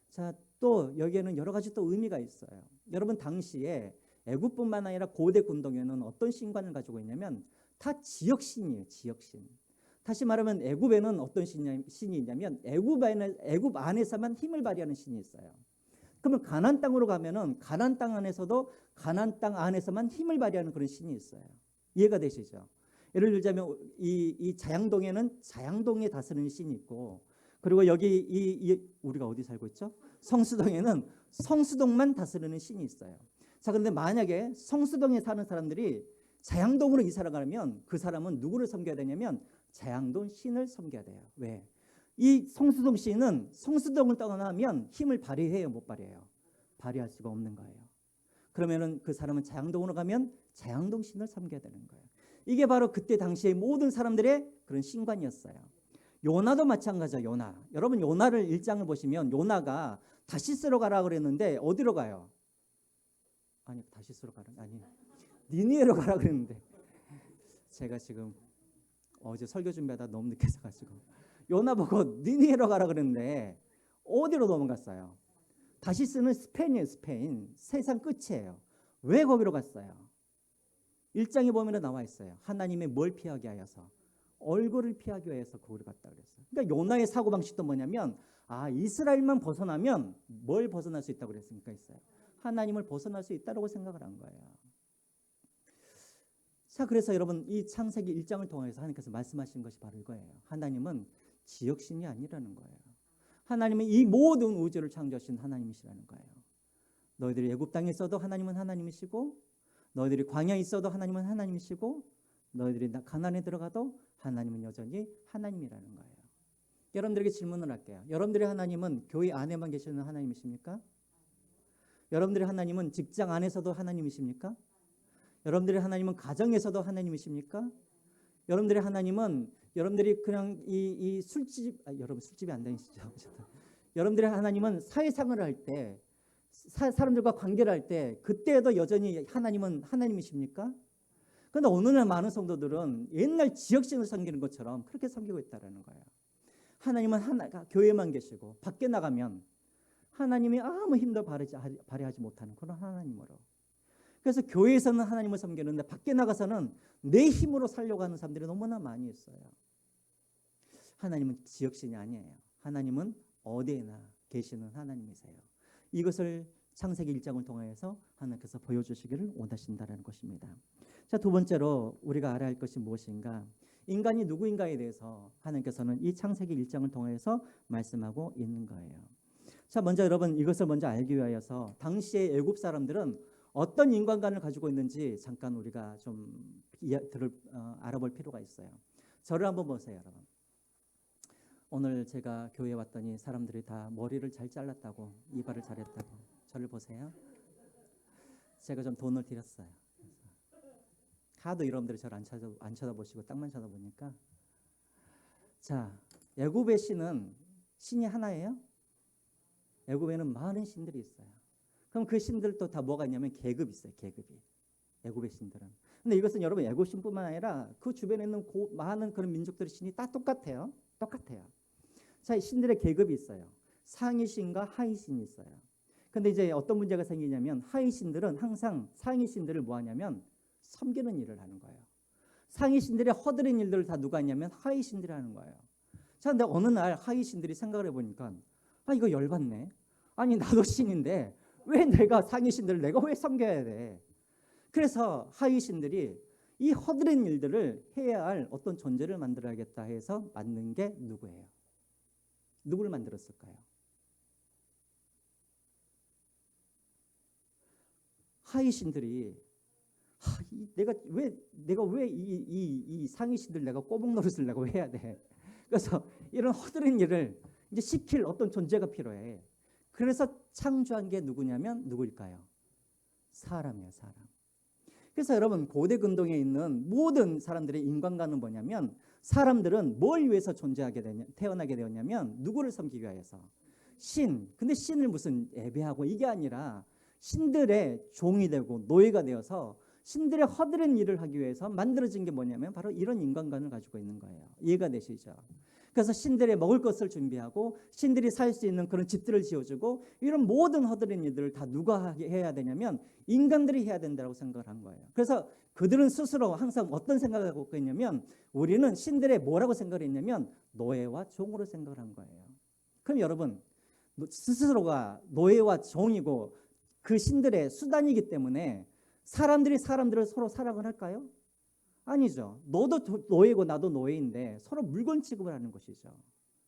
자, 또 여기에는 여러 가지 또 의미가 있어요. 여러분 당시에 애국뿐만 아니라 고대 군동에는 어떤 신관을 가지고 있냐면 다 지역신이에요. 지역신. 다시 말하면 애굽에는 어떤 신이 있냐면 애굽 안에서만 힘을 발휘하는 신이 있어요. 그러면 가나안 땅으로 가면은 가나안 땅 안에서도 가나안 땅 안에서만 힘을 발휘하는 그런 신이 있어요. 이해가 되시죠? 예를 들자면 이 자양동에는 자양동에 다스리는 신이 있고 그리고 여기 우리가 어디 살고 있죠? 성수동에는 성수동만 다스리는 신이 있어요. 자, 그런데 만약에 성수동에 사는 사람들이 자양동으로 이사를 가면 그 사람은 누구를 섬겨야 되냐면 자양동 신을 섬겨야 돼요. 왜? 이 성수동 신은 성수동을 떠나면 힘을 발휘해요, 못 발휘해요? 발휘할 수가 없는 거예요. 그러면은 그 사람은 자양동으로 가면 자양동 신을 섬겨야 되는 거예요. 이게 바로 그때 당시의 모든 사람들의 그런 신관이었어요. 요나도 마찬가지예요. 요나. 여러분 요나를 1장을 보시면 요나가 다시스로 가라 그랬는데 어디로 가요? 아니 다시스로 가라 아니 니느웨로 가라 그랬는데 제가 지금 어제 설교 준비하다 너무 늦게 자가지고 요나 보고 니느웨로 가라 그랬는데 어디로 넘어갔어요? 다시스는 스페인이에요. 스페인. 세상 끝이에요. 왜 거기로 갔어요? 1장에 보면 나와 있어요. 하나님의 뭘 피하게 하여서? 얼굴을 피하기 위해서 거기로 갔다 그랬어요. 그러니까 요나의 사고방식도 뭐냐면 이스라엘만 벗어나면 뭘 벗어날 수 있다고 그랬습니까? 있어요. 하나님을 벗어날 수 있다고 생각을 한 거예요. 자, 그래서 여러분 이 창세기 1장을 통해서 하나님께서 말씀하신 것이 바로 이거예요. 하나님은 지역신이 아니라는 거예요. 하나님은 이 모든 우주를 창조하신 하나님이시라는 거예요. 너희들이 애굽 땅에 있어도 하나님은 하나님이시고 너희들이 광야에 있어도 하나님은 하나님이시고 너희들이 가나안에 들어가도 하나님은 여전히 하나님이라는 거예요. 여러분들에게 질문을 할게요. 여러분들의 하나님은 교회 안에만 계시는 하나님이십니까? 여러분들의 하나님은 직장 안에서도 하나님이십니까? 여러분들의 하나님은 가정에서도 하나님이십니까? 여러분들의 하나님은 여러분들이 그냥 이 술집 여러분 술집에 안 다니시죠? 여러분들의 하나님은 사회생활을 할 때 사람들과 관계를 할 때 그때에도 여전히 하나님은 하나님이십니까? 그런데 오늘날 많은 성도들은 옛날 지역신을 섬기는 것처럼 그렇게 섬기고 있다는 거예요. 하나님은 교회만 계시고 밖에 나가면 하나님이 아무 힘도 발휘하지 못하는 그런 하나님으로. 그래서 교회에서는 하나님을 섬기는데 밖에 나가서는 내 힘으로 살려고 하는 사람들이 너무나 많이 있어요. 하나님은 지역신이 아니에요. 하나님은 어디에나 계시는 하나님이세요. 이것을 창세기 1장을 통해서 하나님께서 보여주시기를 원하신다는 것입니다. 자, 두 번째로 우리가 알아야 할 것이 무엇인가? 인간이 누구인가에 대해서 하나님께서는 이 창세기 1장을 통해서 말씀하고 있는 거예요. 자, 먼저 여러분 이것을 먼저 알기 위하여서 당시의 애굽 사람들은 어떤 인간관을 가지고 있는지 잠깐 우리가 좀 알아볼 필요가 있어요. 저를 한번 보세요, 여러분. 오늘 제가 교회에 왔더니 사람들이 다 머리를 잘 잘랐다고, 이발을 잘했다고. 저를 보세요. 제가 좀 돈을 드렸어요. 하도 여러분들이 저를 안 쳐다보시고 딱만 쳐다보니까. 자, 애굽의 신은 신이 하나예요? 애굽에는 많은 신들이 있어요. 그럼 그 신들도 다 뭐가 있냐면 계급이 있어요. 계급이. 애굽의 신들은. 근데 이것은 여러분 애굽 신뿐만 아니라 그 주변에 있는 많은 그런 민족들의 신이 다 똑같아요. 똑같아요. 자, 신들의 계급이 있어요. 상위 신과 하위 신이 있어요. 근데 이제 어떤 문제가 생기냐면 하위 신들은 항상 상위 신들을 뭐 하냐면 섬기는 일을 하는 거예요. 상위 신들의 허드렛 일들을 다 누가 하냐면 하위 신들이 하는 거예요. 자, 근데 어느 날 하위 신들이 생각을 해보니까 이거 열받네. 아니 나도 신인데 왜 내가 상위 신들을 내가 왜 섬겨야 돼? 그래서 하위 신들이 이 허드렛 일들을 해야 할 어떤 존재를 만들어야겠다 해서 만든 게 누구예요? 누구를 만들었을까요? 하위 신들이 내가 왜 이 상위 신들 내가 꼬북 노릇을 내가 왜 해야 돼? 그래서 이런 허드렛 일을 이제 시킬 어떤 존재가 필요해. 그래서 창조한 게 누구냐면 누구일까요? 사람이에요, 사람. 그래서 여러분 고대 근동에 있는 모든 사람들의 인간관은 뭐냐면 사람들은 뭘 위해서 태어나게 되었냐면 누구를 섬기기 위해서 신. 근데 신을 무슨 예배하고 이게 아니라 신들의 종이 되고 노예가 되어서 신들의 허드렛 일을 하기 위해서 만들어진 게 뭐냐면 바로 이런 인간관을 가지고 있는 거예요. 이해가 되시죠? 그래서 신들의 먹을 것을 준비하고 신들이 살 수 있는 그런 집들을 지어주고 이런 모든 허드렛 일들을 다 누가 해야 되냐면 인간들이 해야 된다고 생각을 한 거예요. 그래서 그들은 스스로 항상 어떤 생각을 하고 있냐면 우리는 신들의 뭐라고 생각을 했냐면 노예와 종으로 생각을 한 거예요. 그럼 여러분 스스로가 노예와 종이고 그 신들의 수단이기 때문에 사람들이 사람들을 서로 사랑을 할까요? 아니죠. 너도 노예고 나도 노예인데 서로 물건 취급을 하는 것이죠.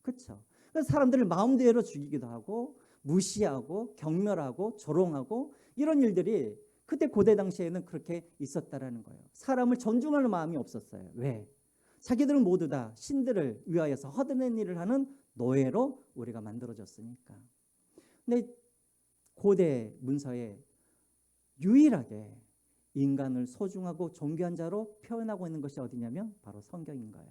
그렇죠. 그래서 사람들을 마음대로 죽이기도 하고 무시하고 경멸하고 조롱하고 이런 일들이 그때 고대 당시에는 그렇게 있었다라는 거예요. 사람을 존중하는 마음이 없었어요. 왜? 자기들은 모두 다 신들을 위하여서 허드렛 일을 하는 노예로 우리가 만들어졌으니까. 근데 고대 문서에 유일하게 인간을 소중하고 존귀한 자로 표현하고 있는 것이 어디냐면 바로 성경인 거예요.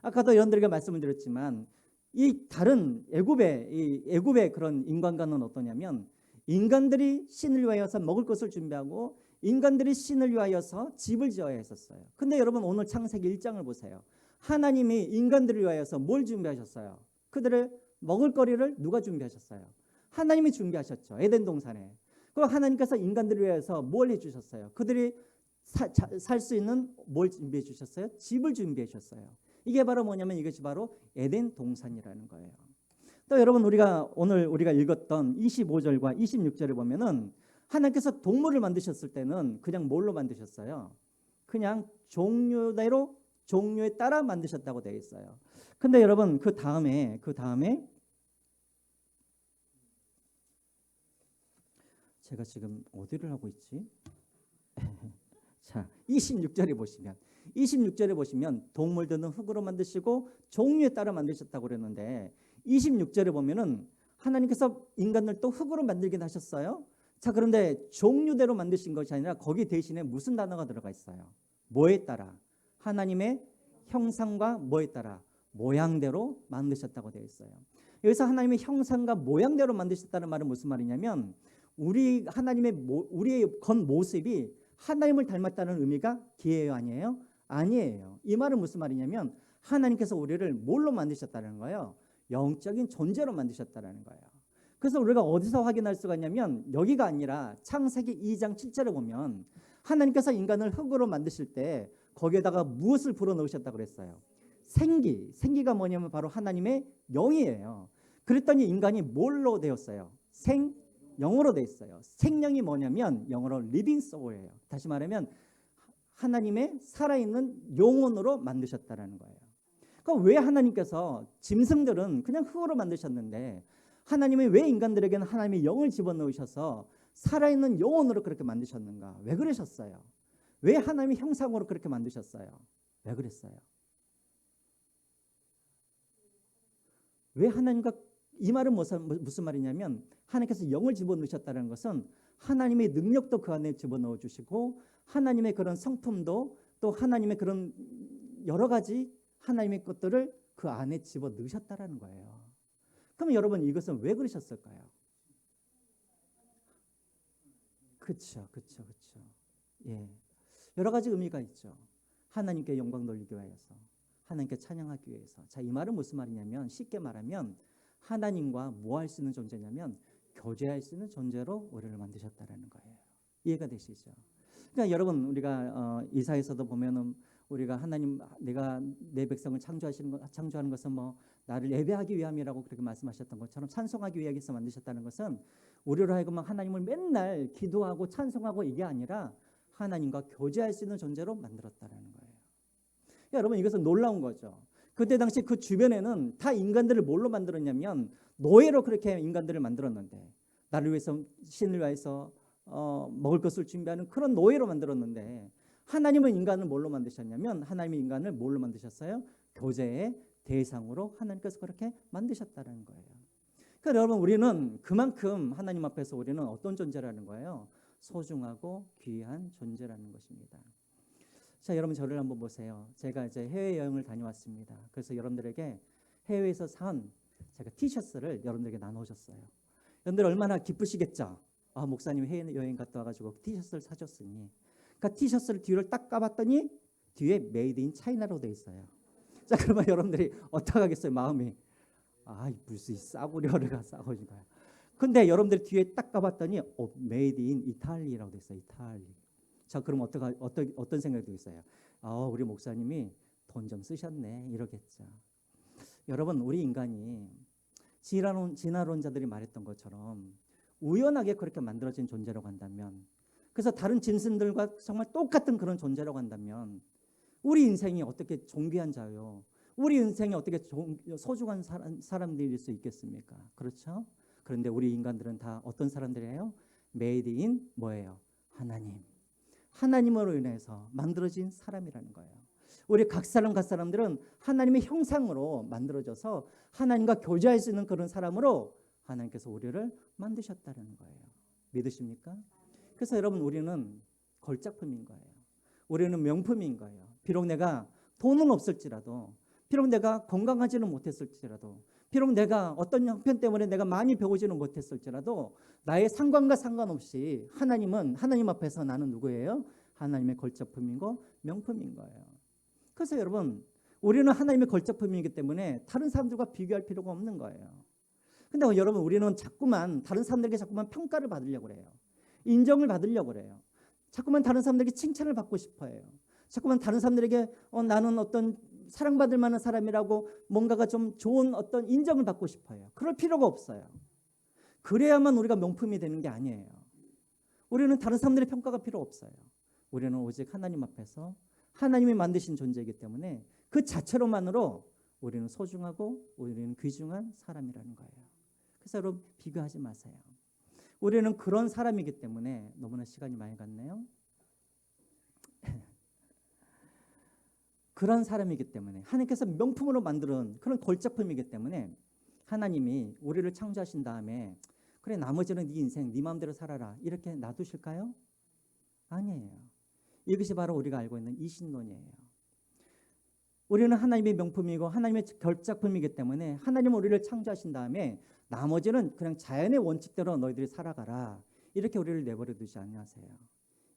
아까도 여러분들에게 말씀을 드렸지만 이 다른 애굽의 그런 인간관은 어떠냐면 인간들이 신을 위하여서 먹을 것을 준비하고 인간들이 신을 위하여서 집을 지어야 했었어요. 근데 여러분 오늘 창세기 1장을 보세요. 하나님이 인간들을 위하여서 뭘 준비하셨어요? 그들의 먹을 거리를 누가 준비하셨어요? 하나님이 준비하셨죠. 에덴 동산에. 그럼 하나님께서 인간들을 위해서 뭘 해주셨어요? 그들이 살 수 있는 뭘 준비해 주셨어요? 집을 준비해 주셨어요. 이게 바로 뭐냐면 이것이 바로 에덴 동산이라는 거예요. 또 여러분 오늘 우리가 읽었던 25절과 26절을 보면은 하나님께서 동물을 만드셨을 때는 그냥 뭘로 만드셨어요? 그냥 종류대로 종류에 따라 만드셨다고 되어 있어요. 근데 여러분 그 다음에 제가 지금 어디를 하고 있지? 자, 26절에 보시면 동물들은 흙으로 만드시고 종류에 따라 만드셨다고 그랬는데 26절에 보면은 하나님께서 인간을 또 흙으로 만들긴 하셨어요. 자, 그런데 종류대로 만드신 것이 아니라 거기 대신에 무슨 단어가 들어가 있어요? 뭐에 따라? 하나님의 형상과 뭐에 따라? 모양대로 만드셨다고 되어 있어요. 여기서 하나님의 형상과 모양대로 만드셨다는 말은 무슨 말이냐면 우리의 겉모습이 하나님을 닮았다는 의미가 기예요, 아니에요? 아니에요. 이 말은 무슨 말이냐면 하나님께서 우리를 뭘로 만드셨다는 거예요? 영적인 존재로 만드셨다는 거예요. 그래서 우리가 어디서 확인할 수가 있냐면 여기가 아니라 창세기 2장 7절에 보면 하나님께서 인간을 흙으로 만드실 때 거기에다가 무엇을 불어넣으셨다고 그랬어요? 생기가 뭐냐면 바로 하나님의 영이에요. 그랬더니 인간이 뭘로 되었어요? 영으로 돼 있어요. 생명이 뭐냐면 영어로 living soul이에요. 다시 말하면 하나님의 살아있는 영혼으로 만드셨다라는 거예요. 그러니까 왜 하나님께서 짐승들은 그냥 흙으로 만드셨는데 하나님이 왜 인간들에게는 하나님의 영을 집어넣으셔서 살아있는 영혼으로 그렇게 만드셨는가? 왜 그러셨어요? 왜 하나님의 형상으로 그렇게 만드셨어요? 왜 그랬어요? 왜 하나님과 이 말은 무슨 말이냐면 하나님께서 영을 집어넣으셨다는 것은 하나님의 능력도 그 안에 집어넣어 주시고 하나님의 그런 성품도 또 하나님의 그런 여러 가지 하나님의 것들을 그 안에 집어넣으셨다라는 거예요. 그럼 여러분 이것은 왜 그러셨을까요? 그렇죠. 예. 여러 가지 의미가 있죠. 하나님께 영광 돌리기 위해서, 하나님께 찬양하기 위해서. 자, 이 말은 무슨 말이냐면 쉽게 말하면 하나님과 뭐 할 수 있는 존재냐면 교제할 수 있는 존재로 우리를 만드셨다라는 거예요. 이해가 되시죠? 그러니까 여러분 우리가 이사에서도 보면은 우리가 하나님 내가 내 백성을 창조하는 것은 뭐 나를 예배하기 위함이라고 그렇게 말씀하셨던 것처럼 찬송하기 위해서 만드셨다는 것은 우리로 하여금 하나님을 맨날 기도하고 찬송하고 이게 아니라 하나님과 교제할 수 있는 존재로 만들었다라는 거예요. 여러분 이것은 놀라운 거죠. 그때 당시 그 주변에는 다 인간들을 뭘로 만들었냐면 노예로 그렇게 인간들을 만들었는데 나를 위해서 신을 위해서 먹을 것을 준비하는 그런 노예로 만들었는데 하나님은 인간을 뭘로 만드셨냐면 하나님이 인간을 뭘로 만드셨어요? 교제의 대상으로 하나님께서 그렇게 만드셨다는 거예요. 그러니까 여러분 우리는 그만큼 하나님 앞에서 우리는 어떤 존재라는 거예요? 소중하고 귀한 존재라는 것입니다. 자, 여러분 저를 한번 보세요. 제가 이제 해외 여행을 다녀왔습니다. 그래서 여러분들에게 해외에서 산 제가 티셔츠를 여러분들에게 나눠줬어요. 여러분들 얼마나 기쁘시겠죠? 아, 목사님 해외 여행 갔다 와가지고 티셔츠를 사줬으니. 그러니까 티셔츠를 뒤를 딱 까봤더니 뒤에 메이드 인 차이나로 돼 있어요. 자, 그러면 여러분들이 어떡하겠어요? 마음이 아, 무슨 싸구려를 싸구린 거야. 근데 여러분들 뒤에 딱 까봤더니 메이드 인 이탈리라고 돼 있어요. 이탈리. 자, 그럼 어떤 생각이 들겠어요? 우리 목사님이 돈 좀 쓰셨네 이러겠죠. 여러분 우리 인간이 진화론자들이 말했던 것처럼 우연하게 그렇게 만들어진 존재라고 한다면, 그래서 다른 짐승들과 정말 똑같은 그런 존재라고 한다면 우리 인생이 어떻게 존귀한 자요? 우리 인생이 어떻게 소중한 사람들일 수 있겠습니까? 그렇죠? 그런데 우리 인간들은 다 어떤 사람들이에요? 메이드 인 뭐예요? 하나님으로 인해서 만들어진 사람이라는 거예요. 우리 각 사람들은 하나님의 형상으로 만들어져서 하나님과 교제할 수 있는 그런 사람으로 하나님께서 우리를 만드셨다는 거예요. 믿으십니까? 그래서 여러분 우리는 걸작품인 거예요. 우리는 명품인 거예요. 비록 내가 돈은 없을지라도, 비록 내가 건강하지는 못했을지라도, 비록 내가 어떤 형편 때문에 내가 많이 배우지는 못했을지라도 나의 상관과 상관없이 하나님 앞에서 나는 누구예요? 하나님의 걸작품이고 명품인 거예요. 그래서 여러분 우리는 하나님의 걸작품이기 때문에 다른 사람들과 비교할 필요가 없는 거예요. 근데 여러분 우리는 다른 사람들에게 자꾸만 평가를 받으려고 그래요. 인정을 받으려고 그래요. 자꾸만 다른 사람들에게 칭찬을 받고 싶어 해요. 자꾸만 다른 사람들에게 나는 어떤 사랑받을 만한 사람이라고 뭔가가 좀 좋은 어떤 인정을 받고 싶어요. 그럴 필요가 없어요. 그래야만 우리가 명품이 되는 게 아니에요. 우리는 다른 사람들의 평가가 필요 없어요. 우리는 오직 하나님 앞에서 하나님이 만드신 존재이기 때문에 그 자체로만으로 우리는 소중하고 우리는 귀중한 사람이라는 거예요. 그래서 여러분 비교하지 마세요. 우리는 그런 사람이기 때문에 너무나 시간이 많이 갔네요. 그런 사람이기 때문에 하나님께서 명품으로 만든 그런 걸작품이기 때문에 하나님이 우리를 창조하신 다음에 그래 나머지는 네 인생 네 마음대로 살아라 이렇게 놔두실까요? 아니에요. 이것이 바로 우리가 알고 있는 이신론이에요. 우리는 하나님의 명품이고 하나님의 걸작품이기 때문에 하나님은 우리를 창조하신 다음에 나머지는 그냥 자연의 원칙대로 너희들이 살아가라 이렇게 우리를 내버려 두지 않으세요.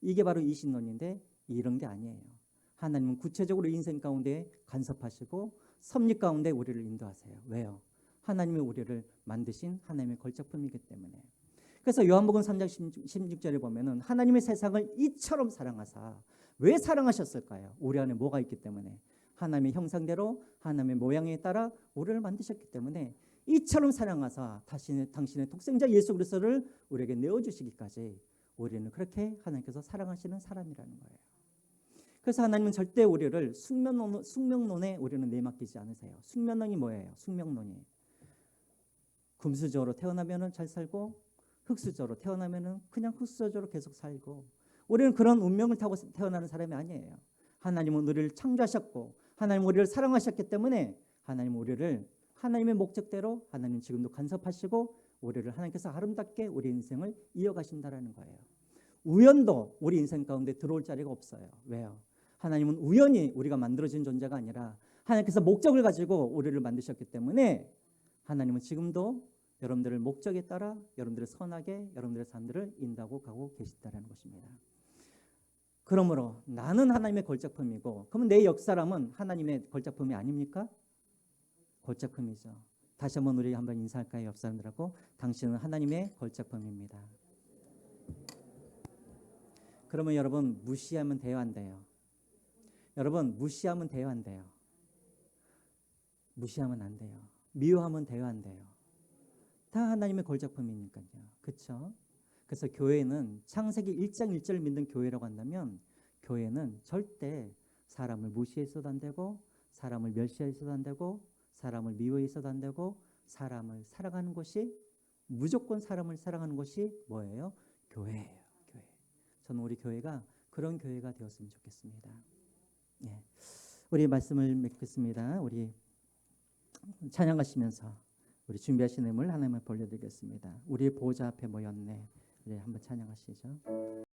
이게 바로 이신론인데 이런 게 아니에요. 하나님은 구체적으로 인생 가운데 간섭하시고 섭리 가운데 우리를 인도하세요. 왜요? 하나님이 우리를 만드신 하나님의 걸작품이기 때문에. 그래서 요한복음 3장 16절에 보면은 하나님의 세상을 이처럼 사랑하사, 왜 사랑하셨을까요? 우리 안에 뭐가 있기 때문에, 하나님의 형상대로 하나님의 모양에 따라 우리를 만드셨기 때문에 이처럼 사랑하사 당신의 독생자 예수 그리스도를 우리에게 내어주시기까지 우리는 그렇게 하나님께서 사랑하시는 사람이라는 거예요. 그래서 하나님은 절대 우리를 숙명론에 우리는 내맡기지 않으세요. 숙명론이 뭐예요? 숙명론이 금수저로 태어나면은 잘 살고 흙수저로 태어나면은 그냥 흙수저로 계속 살고, 우리는 그런 운명을 타고 태어나는 사람이 아니에요. 하나님은 우리를 창조하셨고 하나님 우리를 사랑하셨기 때문에 하나님 우리를 하나님의 목적대로 하나님 지금도 간섭하시고 우리를 하나님께서 아름답게 우리 인생을 이어가신다라는 거예요. 우연도 우리 인생 가운데 들어올 자리가 없어요. 왜요? 하나님은 우연히 우리가 만들어진 존재가 아니라 하나님께서 목적을 가지고 우리를 만드셨기 때문에 하나님은 지금도 여러분들의 목적에 따라 여러분들을 선하게 여러분들의 삶들을 인도하고 가고 계시다는 것입니다. 그러므로 나는 하나님의 걸작품이고, 그러면 내 옆사람은 하나님의 걸작품이 아닙니까? 걸작품이죠. 다시 한번 우리 한번 인사할까요? 옆사람들하고. 당신은 하나님의 걸작품입니다. 그러면 여러분 무시하면 돼요, 안 돼요? 여러분 무시하면 돼요, 안 돼요? 무시하면 안 돼요. 미워하면 돼요, 안 돼요? 다 하나님의 걸작품이니까요. 그렇죠? 그래서 교회는 창세기 1장 1절을 믿는 교회라고 한다면 교회는 절대 사람을 무시해서도 안 되고 사람을 멸시해서도 안 되고 사람을 미워해서도 안 되고 사람을 사랑하는 것이 무조건 사람을 사랑하는 것이 뭐예요? 교회예요. 교회. 저는 우리 교회가 그런 교회가 되었으면 좋겠습니다. 예. 우리 말씀을 맺겠습니다. 우리 찬양하시면서 우리 준비하신 음을 하나님을 벌려드리겠습니다. 우리의 보호자 앞에 모였네. 네, 한번 찬양하시죠.